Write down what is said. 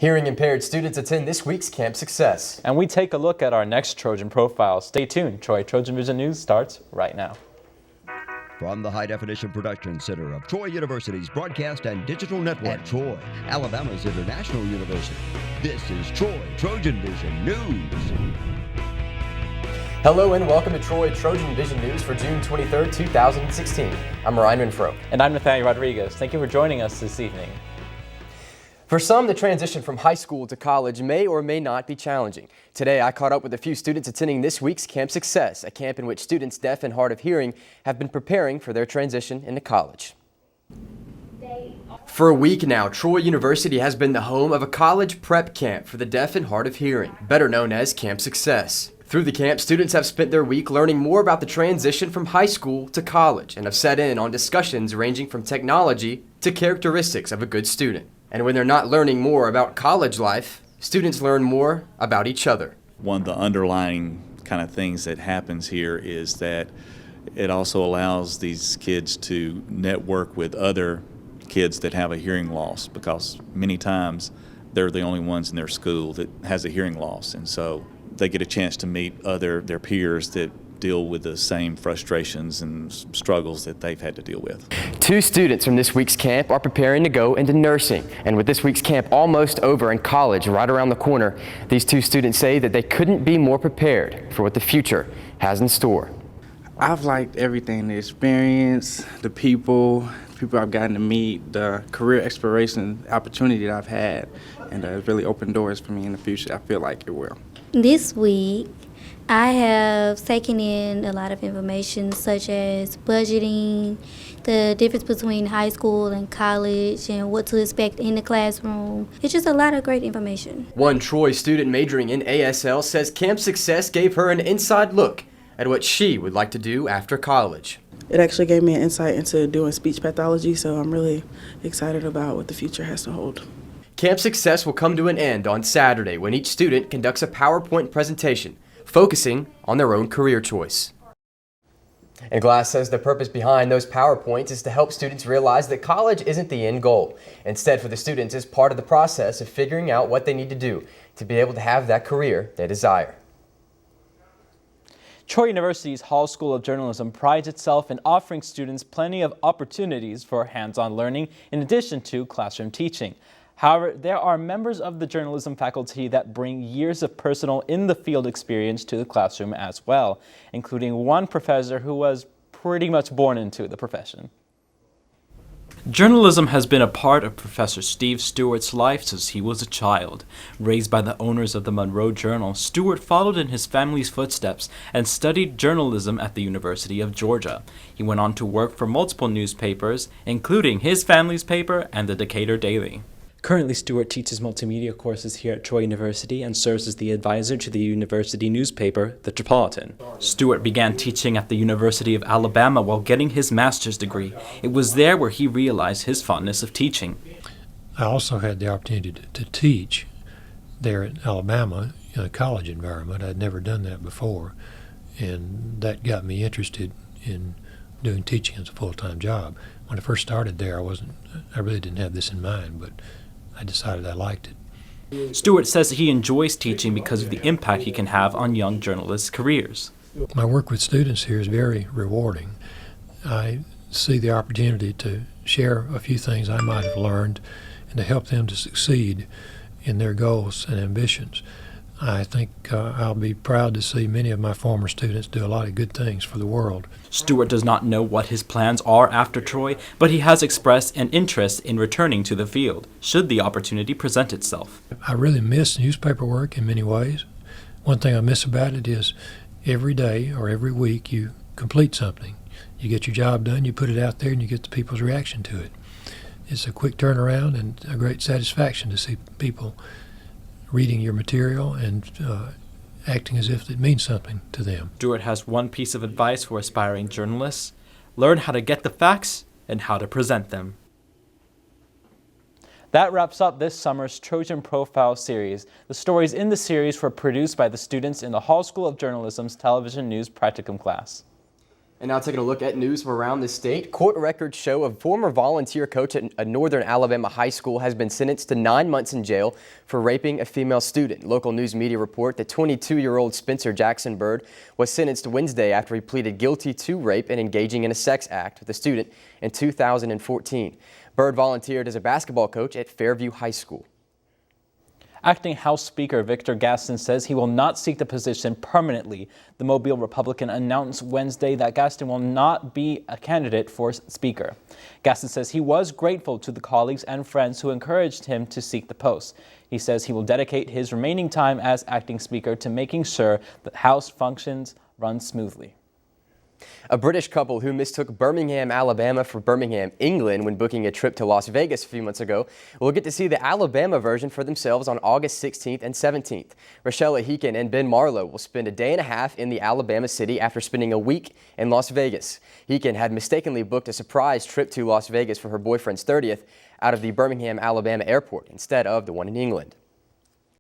Hearing impaired students attend this week's Camp Success. And we take a look at our next Trojan profile. Stay tuned. Troy TrojanVision News starts right now. From the High Definition Production Center of Troy University's Broadcast and Digital Network at Troy, Alabama's International University, this is Troy TrojanVision News. Hello and welcome to Troy TrojanVision News for June 23rd, 2016. I'm Ryan Renfro. And I'm Nathaniel Rodriguez. Thank you for joining us this evening. For some, the transition from high school to college may or may not be challenging. Today, I caught up with a few students attending this week's Camp Success, a camp in which students deaf and hard of hearing have been preparing for their transition into college. For a week now, Troy University has been the home of a college prep camp for the deaf and hard of hearing, better known as Camp Success. Through the camp, students have spent their week learning more about the transition from high school to college and have sat in on discussions ranging from technology to characteristics of a good student. And when they're not learning more about college life, students learn more about each other. One of the underlying kind of things that happens here is that it also allows these kids to network with other kids that have a hearing loss, because many times they're the only ones in their school that has a hearing loss, and so they get a chance to meet their peers that deal with the same frustrations and struggles that they've had to deal with. Two students from this week's camp are preparing to go into nursing. And with this week's camp almost over and college right around the corner, these two students say that they couldn't be more prepared for what the future has in store. I've liked everything, the experience, the people I've gotten to meet, the career exploration opportunity that I've had, and it's really opened doors for me in the future. I feel like it will. This week, I have taken in a lot of information such as budgeting, the difference between high school and college, and what to expect in the classroom. It's just a lot of great information. One Troy student majoring in ASL says Camp Success gave her an inside look at what she would like to do after college. It actually gave me an insight into doing speech pathology, so I'm really excited about what the future has to hold. Camp Success will come to an end on Saturday when each student conducts a PowerPoint presentation focusing on their own career choice. And Glass says the purpose behind those PowerPoints is to help students realize that college isn't the end goal. Instead, for the students, it's part of the process of figuring out what they need to do to be able to have that career they desire. Troy University's Hall School of Journalism prides itself in offering students plenty of opportunities for hands-on learning in addition to classroom teaching. However, there are members of the journalism faculty that bring years of personal in-the-field experience to the classroom as well, including one professor who was pretty much born into the profession. Journalism has been a part of Professor Steve Stewart's life since he was a child. Raised by the owners of the Monroe Journal, Stewart followed in his family's footsteps and studied journalism at the University of Georgia. He went on to work for multiple newspapers, including his family's paper and the Decatur Daily. Currently, Stewart teaches multimedia courses here at Troy University and serves as the advisor to the university newspaper, The Tripolitan. Stewart began teaching at the University of Alabama while getting his master's degree. It was there where he realized his fondness of teaching. I also had the opportunity to teach there at Alabama in a college environment. I'd never done that before, and that got me interested in doing teaching as a full-time job. When I first started there, I really didn't have this in mind, but I decided I liked it. Stewart says he enjoys teaching because of the impact he can have on young journalists' careers. My work with students here is very rewarding. I see the opportunity to share a few things I might have learned and to help them to succeed in their goals and ambitions. I think I'll be proud to see many of my former students do a lot of good things for the world. Stewart does not know what his plans are after Troy, but he has expressed an interest in returning to the field, should the opportunity present itself. I really miss newspaper work in many ways. One thing I miss about it is every day or every week you complete something. You get your job done, you put it out there, and you get the people's reaction to it. It's a quick turnaround and a great satisfaction to see people reading your material and acting as if it means something to them. Stewart has one piece of advice for aspiring journalists: learn how to get the facts and how to present them. That wraps up this summer's Trojan Profile series. The stories in the series were produced by the students in the Hall School of Journalism's Television News Practicum class. And now taking a look at news from around the state. Court records show a former volunteer coach at a northern Alabama high school has been sentenced to 9 months in jail for raping a female student. Local news media report that 22-year-old Spencer Jackson Bird was sentenced Wednesday after he pleaded guilty to rape and engaging in a sex act with a student in 2014. Bird volunteered as a basketball coach at Fairview High School. Acting House Speaker Victor Gaston says he will not seek the position permanently. The Mobile Republican announced Wednesday that Gaston will not be a candidate for Speaker. Gaston says he was grateful to the colleagues and friends who encouraged him to seek the post. He says he will dedicate his remaining time as acting Speaker to making sure that House functions run smoothly. A British couple who mistook Birmingham, Alabama for Birmingham, England when booking a trip to Las Vegas a few months ago will get to see the Alabama version for themselves on August 16th and 17th. Rochelle Heekin and Ben Marlowe will spend a day and a half in the Alabama city after spending a week in Las Vegas. Heekin had mistakenly booked a surprise trip to Las Vegas for her boyfriend's 30th out of the Birmingham, Alabama airport instead of the one in England.